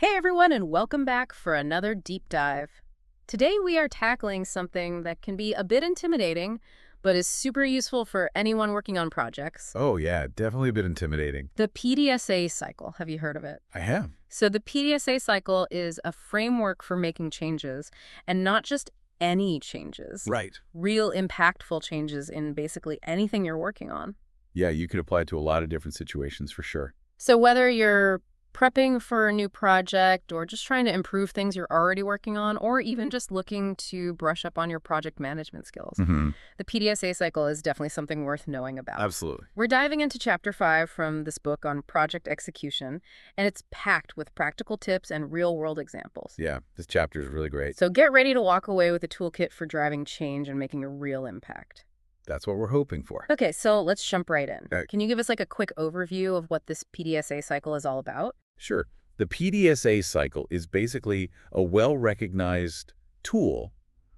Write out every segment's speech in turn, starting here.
Hey everyone, and welcome back for another deep dive. Today we are tackling something that can be a bit intimidating, but is super useful for anyone working on projects. Oh, yeah, definitely a bit intimidating. The PDSA cycle. Have you heard of it? I have. So the PDSA cycle is a framework for making changes, and not just any changes. Right. Real impactful changes in basically anything you're working on. Yeah, you could apply it to a lot of different situations for sure. So whether you're prepping for a new project or just trying to improve things you're already working on, or even just looking to brush up on your project management skills, the PDSA cycle is definitely something worth knowing about. Absolutely. We're diving into Chapter 5 from this book on project execution, and it's packed with practical tips and real-world examples. Yeah, this chapter is really great. So get ready to walk away with a toolkit for driving change and making a real impact. That's what we're hoping for. Okay, so let's jump right in. Okay. Can you give us like a quick overview of what this PDSA cycle is all about? Sure. The PDSA cycle is basically a well-recognized tool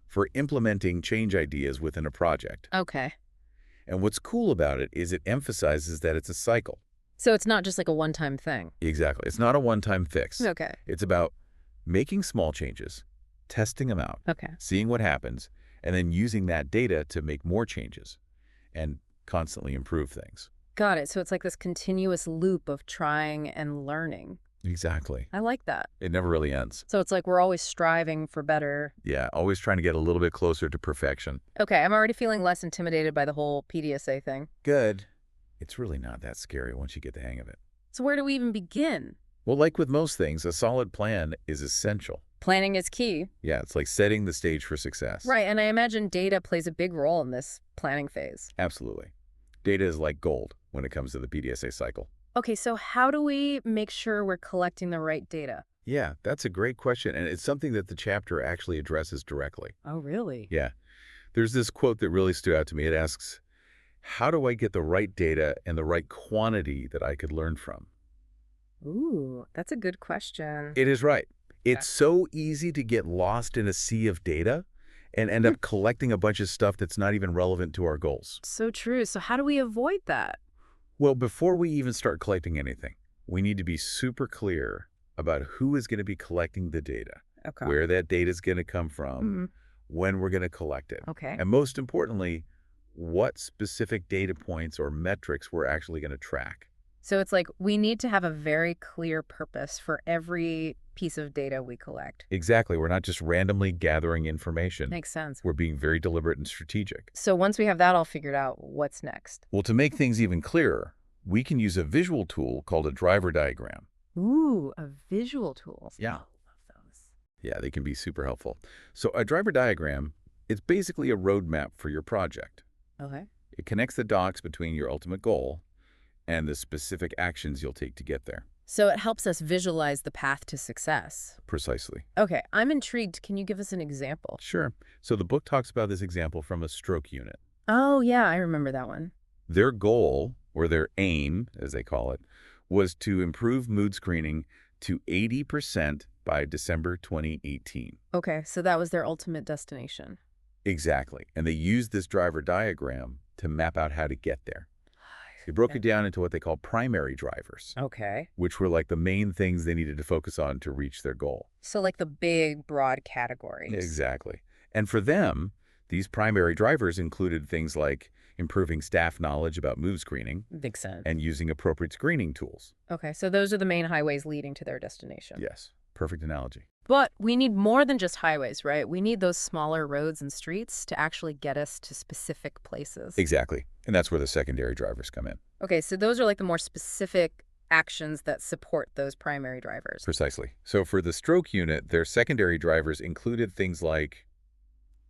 for implementing change ideas within a project. Okay. And what's cool about it is it emphasizes that it's a cycle. So it's not just like a one-time thing. Exactly. It's not a one-time fix. Okay. It's about making small changes, testing them out, Okay. seeing what happens, and then using that data to make more changes and constantly improve things. Got it. So it's like this continuous loop of trying and learning. Exactly. I like that. It never really ends. So it's like we're always striving for better. Yeah, always trying to get a little bit closer to perfection. Okay, I'm already feeling less intimidated by the whole PDSA thing. Good. It's really not that scary once you get the hang of it. So where do we even begin? Well, like with most things, a solid plan is essential. Planning is key. Yeah, it's like setting the stage for success. Right, and I imagine data plays a big role in this planning phase. Absolutely. Data is like gold when it comes to the PDSA cycle. Okay, so how do we make sure we're collecting the right data? Yeah, that's a great question, and it's something that the chapter actually addresses directly. Oh, really? Yeah. There's this quote that really stood out to me. It asks, how do I get the right data and the right quantity that I could learn from? Ooh, that's a good question. It is right. It's so easy to get lost in a sea of data and end up collecting a bunch of stuff that's not even relevant to our goals. So true. So how do we avoid that? Well, before we even start collecting anything, we need to be super clear about who is going to be collecting the data, Okay. where that data is going to come from, when we're going to collect it, Okay. and most importantly, what specific data points or metrics we're actually going to track. So it's like we need to have a very clear purpose for every piece of data we collect. Exactly. We're not just randomly gathering information. Makes sense. We're being very deliberate and strategic. So once we have that all figured out, what's next? Well, to make things even clearer, we can use a visual tool called a driver diagram. Ooh, a visual tool. Yeah. Oh, love those. Yeah, they can be super helpful. So a driver diagram, it's basically a roadmap for your project. Okay. It connects the dots between your ultimate goal and the specific actions you'll take to get there. So it helps us visualize the path to success. Precisely. Okay, I'm intrigued. Can you give us an example? Sure. So the book talks about this example from a stroke unit. Oh, yeah, I remember that one. Their goal, or their aim, as they call it, was to improve mood screening to 80% by December 2018. Okay, so that was their ultimate destination. Exactly. And they used this driver diagram to map out how to get there. They broke it down into what they call primary drivers, Okay. which were like the main things they needed to focus on to reach their goal. So like the big, broad categories. Exactly. And for them, these primary drivers included things like improving staff knowledge about mood screening Makes sense. and using appropriate screening tools. Okay, so those are the main highways leading to their destination. Yes, perfect analogy. But we need more than just highways, right? We need those smaller roads and streets to actually get us to specific places. Exactly. And that's where the secondary drivers come in. Okay, so those are like the more specific actions that support those primary drivers. Precisely. So for the stroke unit, their secondary drivers included things like,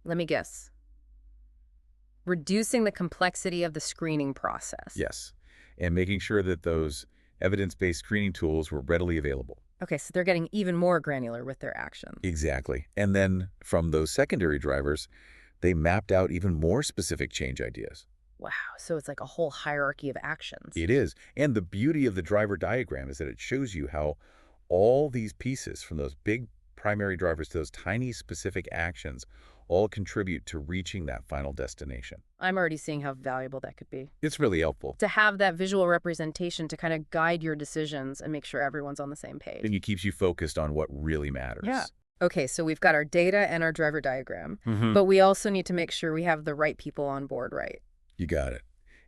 Let me guess. Reducing the complexity of the screening process. yes, and making sure that those evidence-based screening tools were readily available. Okay, so they're getting even more granular with their actions. Exactly. And then from those secondary drivers, they mapped out even more specific change ideas. Wow, so it's like a whole hierarchy of actions. It is. And the beauty of the driver diagram is that it shows you how all these pieces, from those big primary drivers to those tiny specific actions, all contribute to reaching that final destination. I'm already seeing how valuable that could be. It's really helpful. To have that visual representation to kind of guide your decisions and make sure everyone's on the same page. And it keeps you focused on what really matters. Yeah. Okay, so we've got our data and our driver diagram, Mm-hmm. but we also need to make sure we have the right people on board, right? You got it.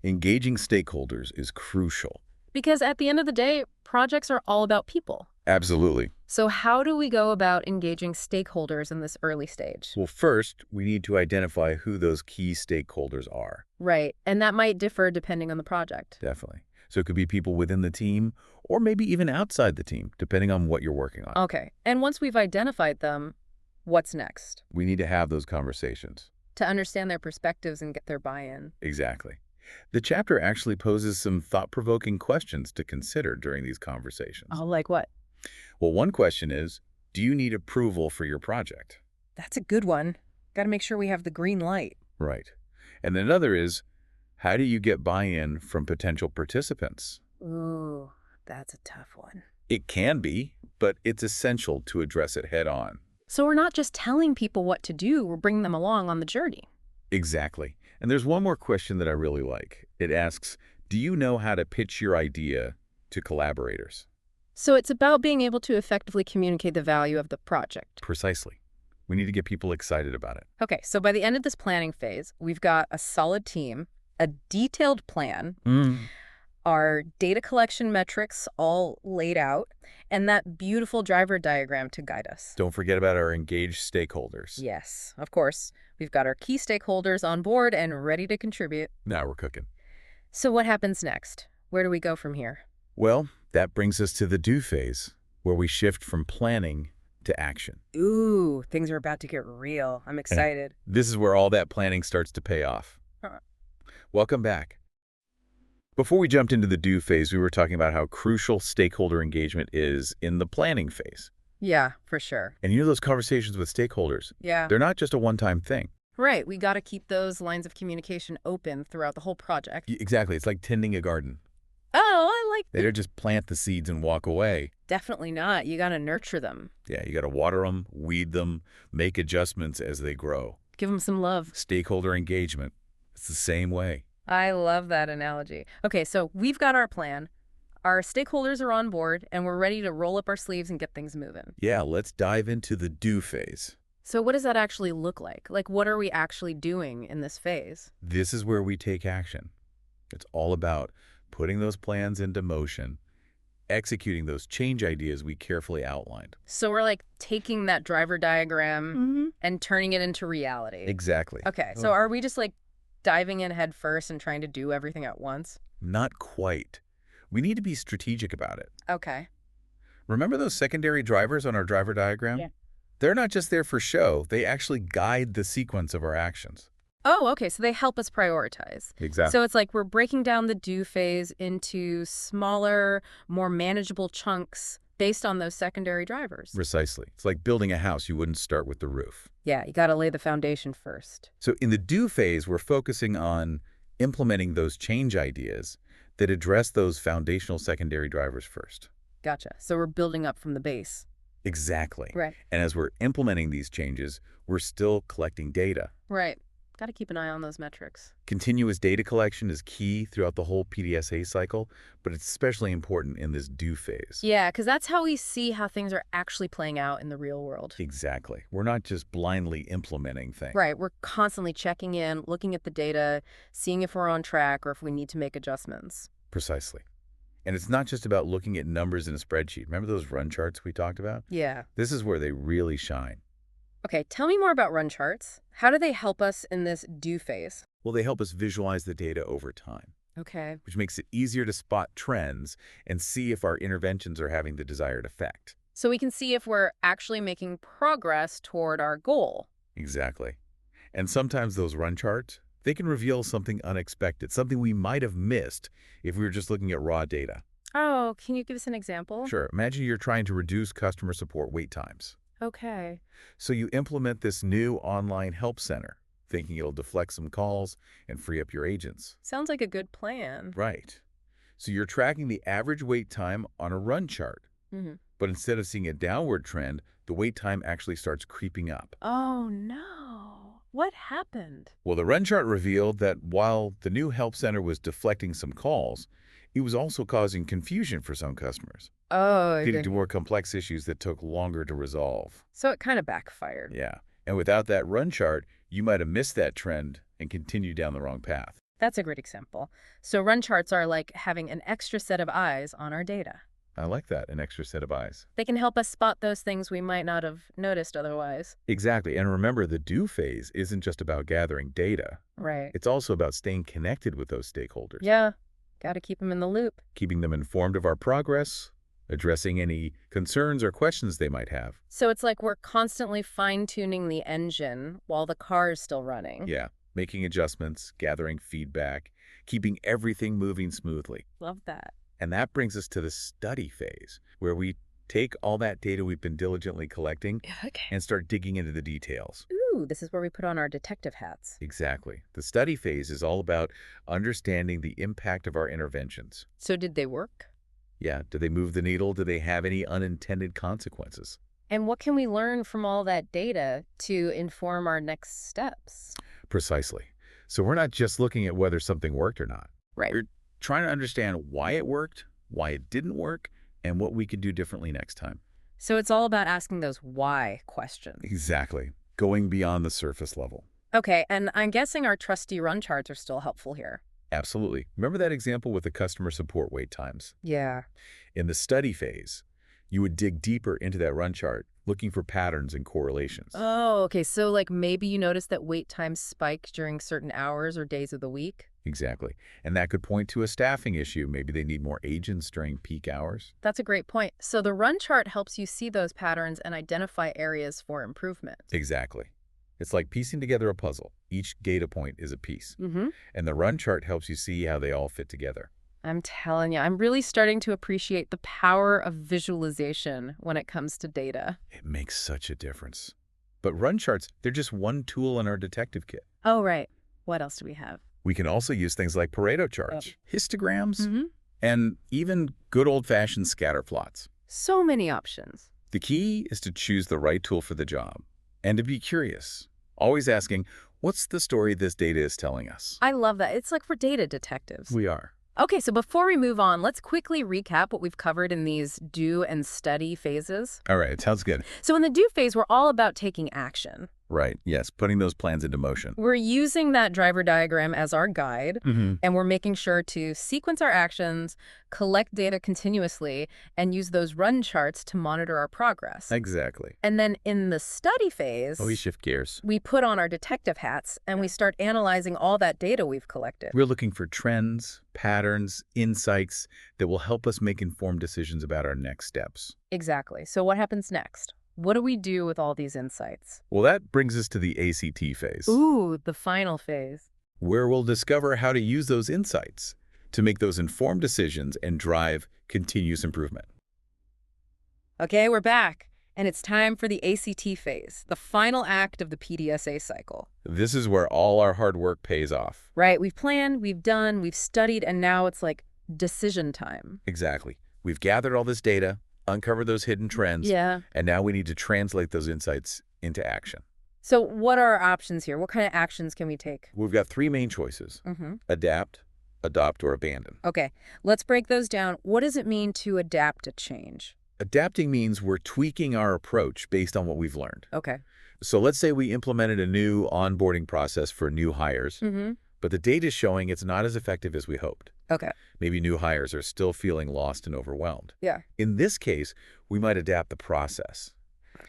Engaging stakeholders is crucial. Because at the end of the day, projects are all about people. Absolutely. So how do we go about engaging stakeholders in this early stage? Well, first, we need to identify who those key stakeholders are. Right, and that might differ depending on the project. Definitely. So it could be people within the team or maybe even outside the team, depending on what you're working on. Okay, and once we've identified them, what's next? We need to have those conversations. To understand their perspectives and get their buy-in. Exactly. The chapter actually poses some thought-provoking questions to consider during these conversations. Oh, like what? Well, one question is, do you need approval for your project? That's a good one. Got to make sure we have the green light. Right. And another is, how do you get buy-in from potential participants? Ooh, that's a tough one. It can be, but it's essential to address it head-on. So we're not just telling people what to do, we're bringing them along on the journey. Exactly. And there's one more question that I really like. It asks, do you know how to pitch your idea to collaborators? So it's about being able to effectively communicate the value of the project. Precisely. We need to get people excited about it. Okay, so by the end of this planning phase, we've got a solid team, a detailed plan, our data collection metrics all laid out, and that beautiful driver diagram to guide us. Don't forget about our engaged stakeholders. Yes, of course. We've got our key stakeholders on board and ready to contribute. Now we're cooking. So what happens next? Where do we go from here? Well, that brings us to the do phase, where we shift from planning to action. Ooh, things are about to get real. I'm excited. This is where all that planning starts to pay off. Welcome back. Before we jumped into the do phase, we were talking about how crucial stakeholder engagement is in the planning phase. Yeah, for sure. And you know those conversations with stakeholders, Yeah. they're not just a one-time thing. Right, we got to keep those lines of communication open throughout the whole project. Exactly. It's like tending a garden. Oh, I like They don't just plant the seeds and walk away. Definitely not. You got to nurture them. Yeah, you got to water them, weed them, make adjustments as they grow. Give them some love. Stakeholder engagement, it's the same way. I love that analogy. Okay, so we've got our plan. Our stakeholders are on board, and we're ready to roll up our sleeves and get things moving. Yeah, let's dive into the do phase. So what does that actually look like? Like, what are we actually doing in this phase? This is where we take action. It's all about putting those plans into motion, executing those change ideas we carefully outlined. So we're like taking that driver diagram and turning it into reality. Exactly. Okay, so are we just like diving in head first and trying to do everything at once? Not quite. We need to be strategic about it. Okay. Remember those secondary drivers on our driver diagram? Yeah. They're not just there for show. They actually guide the sequence of our actions. Oh, okay, so they help us prioritize. Exactly. So it's like we're breaking down the do phase into smaller, more manageable chunks based on those secondary drivers. Precisely. It's like building a house. You wouldn't start with the roof. Yeah, you got to lay the foundation first. So in the do phase, we're focusing on implementing those change ideas that address those foundational secondary drivers first. Gotcha. So we're building up from the base. Exactly. Right. And as we're implementing these changes, we're still collecting data. Right. Got to keep an eye on those metrics. Continuous data collection is key throughout the whole PDSA cycle, but it's especially important in this do phase. Yeah, because that's how we see how things are actually playing out in the real world. Exactly. We're not just blindly implementing things. Right. We're constantly checking in, looking at the data, seeing if we're on track or if we need to make adjustments. Precisely. And it's not just about looking at numbers in a spreadsheet. Remember those run charts we talked about? Yeah. This is where they really shine. Okay, tell me more about run charts. How do they help us in this do phase? Well, they help us visualize the data over time, Okay. which makes it easier to spot trends and see if our interventions are having the desired effect. So we can see if we're actually making progress toward our goal. Exactly. And sometimes those run charts, they can reveal something unexpected, something we might have missed if we were just looking at raw data. Oh, can you give us an example? Sure. Imagine you're trying to reduce customer support wait times. Okay. So you implement this new online help center, thinking it'll deflect some calls and free up your agents. Sounds like a good plan. Right. So you're tracking the average wait time on a run chart. Mm-hmm. But instead of seeing a downward trend, the wait time actually starts creeping up. Oh, no. What happened? Well, the run chart revealed that while the new help center was deflecting some calls, it was also causing confusion for some customers, Oh, leading to okay. more complex issues that took longer to resolve. So it kind of backfired. Yeah. And without that run chart, you might have missed that trend and continued down the wrong path. That's a great example. So run charts are like having an extra set of eyes on our data. I like that, an extra set of eyes. They can help us spot those things we might not have noticed otherwise. Exactly. And remember, the do phase isn't just about gathering data. Right. It's also about staying connected with those stakeholders. Yeah. Got to keep them in the loop. Keeping them informed of our progress, addressing any concerns or questions they might have. So it's like we're constantly fine-tuning the engine while the car is still running. Yeah. Making adjustments, gathering feedback, keeping everything moving smoothly. Love that. And that brings us to the study phase, where we take all that data we've been diligently collecting Okay. and start digging into the details. Ooh, this is where we put on our detective hats. Exactly. The study phase is all about understanding the impact of our interventions. So did they work? Yeah, do they move the needle? Do they have any unintended consequences? And what can we learn from all that data to inform our next steps? Precisely. So we're not just looking at whether something worked or not. Right. We're trying to understand why it worked, why it didn't work, and what we could do differently next time. So it's all about asking those why questions. Exactly. Going beyond the surface level. Okay, and I'm guessing our trusty run charts are still helpful here. Absolutely. Remember that example with the customer support wait times? Yeah. In the study phase, you would dig deeper into that run chart, looking for patterns and correlations. Oh, okay. So like maybe you noticed that wait times spike during certain hours or days of the week? Exactly. And that could point to a staffing issue. Maybe they need more agents during peak hours. That's a great point. So the run chart helps you see those patterns and identify areas for improvement. Exactly. It's like piecing together a puzzle. Each data point is a piece. Mm-hmm. And the run chart helps you see how they all fit together. I'm telling you, I'm really starting to appreciate the power of visualization when it comes to data. It makes such a difference. But run charts, they're just one tool in our detective kit. Oh, right. What else do we have? We can also use things like Pareto charts, histograms, Mm-hmm. and even good old-fashioned scatter plots. So many options. The key is to choose the right tool for the job and to be curious, always asking, what's the story this data is telling us? I love that. It's like for data detectives. We are. Okay, so before we move on, let's quickly recap what we've covered in these do and study phases. All right, sounds good. So in the do phase, we're all about taking action. Right, yes, putting those plans into motion. We're using that driver diagram as our guide, and we're making sure to sequence our actions, collect data continuously, and use those run charts to monitor our progress. Exactly. And then in the study phase, We shift gears. we put on our detective hats and we start analyzing all that data we've collected. We're looking for trends, patterns, insights that will help us make informed decisions about our next steps. Exactly. So what happens next? What do we do with all these insights? Well, that brings us to the ACT phase, Ooh, the final phase. where we'll discover how to use those insights to make those informed decisions and drive continuous improvement. Okay, we're back. And it's time for the ACT phase, the final act of the PDSA cycle. This is where all our hard work pays off. Right, we've planned, we've done, we've studied, and now it's like decision time. Exactly. We've gathered all this data, uncovered those hidden trends, Yeah. and now we need to translate those insights into action. So what are our options here? What kind of actions can we take? We've got three main choices: adapt, adopt, or abandon. Okay, let's break those down. What does it mean to adapt to change? Adapting means we're tweaking our approach based on what we've learned. Okay. So let's say we implemented a new onboarding process for new hires, but the data is showing it's not as effective as we hoped. Okay. Maybe new hires are still feeling lost and overwhelmed. Yeah. In this case, we might adapt the process.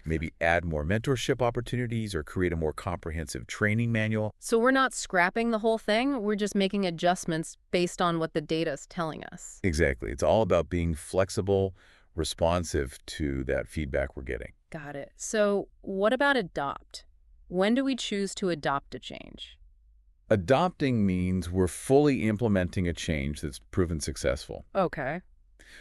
Maybe add more mentorship opportunities or create a more comprehensive training manual. So we're not scrapping the whole thing. We're just making adjustments based on what the data is telling us. Exactly. It's all about being flexible, responsive to that feedback we're getting. Got it. So what about adopt? When do we choose to adopt a change? Adopting means we're fully implementing a change that's proven successful. Okay.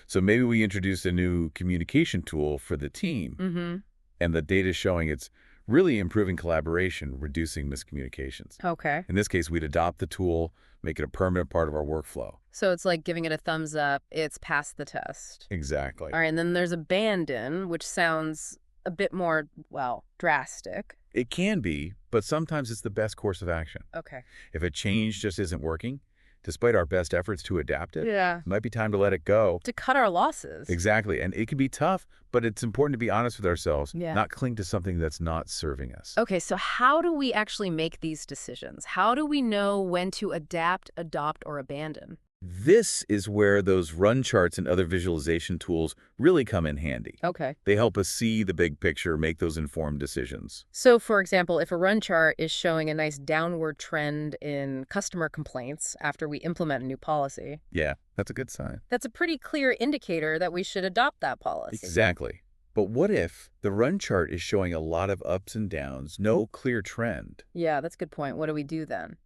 So maybe we introduce a new communication tool for the team, and the data is showing it's really improving collaboration, reducing miscommunications. Okay. In this case, we'd adopt the tool, make it a permanent part of our workflow. So it's like giving it a thumbs up. It's passed the test. Exactly. All right. And then there's abandon, which sounds a bit more, well, drastic. It can be, but sometimes it's the best course of action. Okay. If a change just isn't working, despite our best efforts to adapt it, Yeah. it might be time to let it go. To cut our losses. Exactly. And it can be tough, but it's important to be honest with ourselves, Yeah. not cling to something that's not serving us. Okay, so how do we actually make these decisions? How do we know when to adapt, adopt, or abandon? This is where those run charts and other visualization tools really come in handy. Okay. They help us see the big picture, make those informed decisions. So, for example, if a run chart is showing a nice downward trend in customer complaints after we implement a new policy, Yeah, that's a good sign. that's a pretty clear indicator that we should adopt that policy. Exactly. But what if the run chart is showing a lot of ups and downs, no clear trend? Yeah, that's a good point. What do we do then?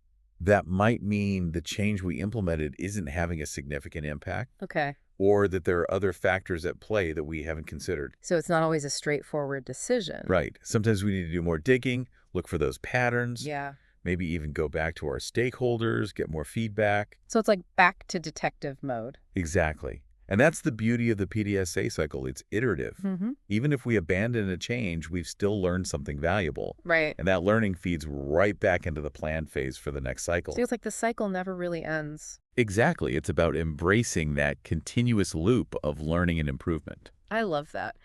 That might mean the change we implemented isn't having a significant impact, Okay. or that there are other factors at play that we haven't considered. So it's not always a straightforward decision. Right. Sometimes we need to do more digging, look for those patterns, Yeah. maybe even go back to our stakeholders, get more feedback. So it's like back to detective mode. Exactly. And that's the beauty of the PDSA cycle. It's iterative. Mm-hmm. Even if we abandon a change, we've still learned something valuable. Right. And that learning feeds right back into the plan phase for the next cycle. So it's like the cycle never really ends. Exactly. It's about embracing that continuous loop of learning and improvement. I love that.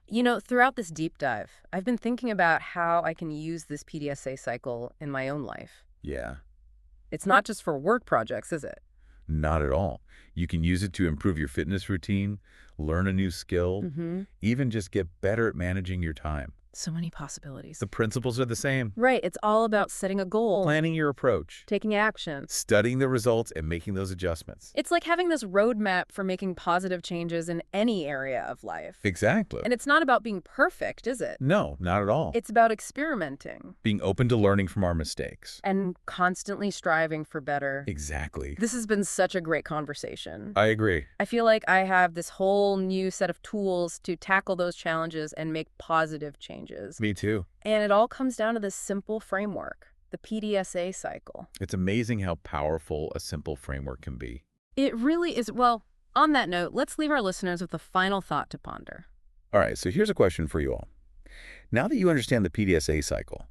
You know, throughout this deep dive, I've been thinking about how I can use this PDSA cycle in my own life. Yeah, It's not just for work projects, is it? not at all. You can use it to improve your fitness routine, learn a new skill, Mm-hmm. even just get better at managing your time. So many possibilities. The principles are the same. Right. It's all about setting a goal, Planning your approach, taking action. studying the results, and making those adjustments. It's like having this roadmap for making positive changes in any area of life. Exactly. And it's not about being perfect, is it? No, not at all. It's about experimenting Being open to learning from our mistakes. and constantly striving for better. Exactly. This has been such a great conversation. I agree. I feel like I have this whole new set of tools to tackle those challenges and make positive changes. Me too. And it all comes down to this simple framework, the PDSA cycle. It's amazing how powerful a simple framework can be. It really is. Well, on that note, let's leave our listeners with a final thought to ponder. All right, so here's a question for you all. Now that you understand the PDSA cycle,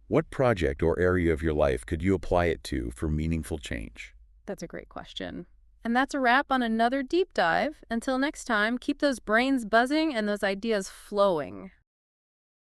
what project or area of your life could you apply it to for meaningful change? That's a great question. And that's a wrap on another deep dive. Until next time, keep those brains buzzing and those ideas flowing.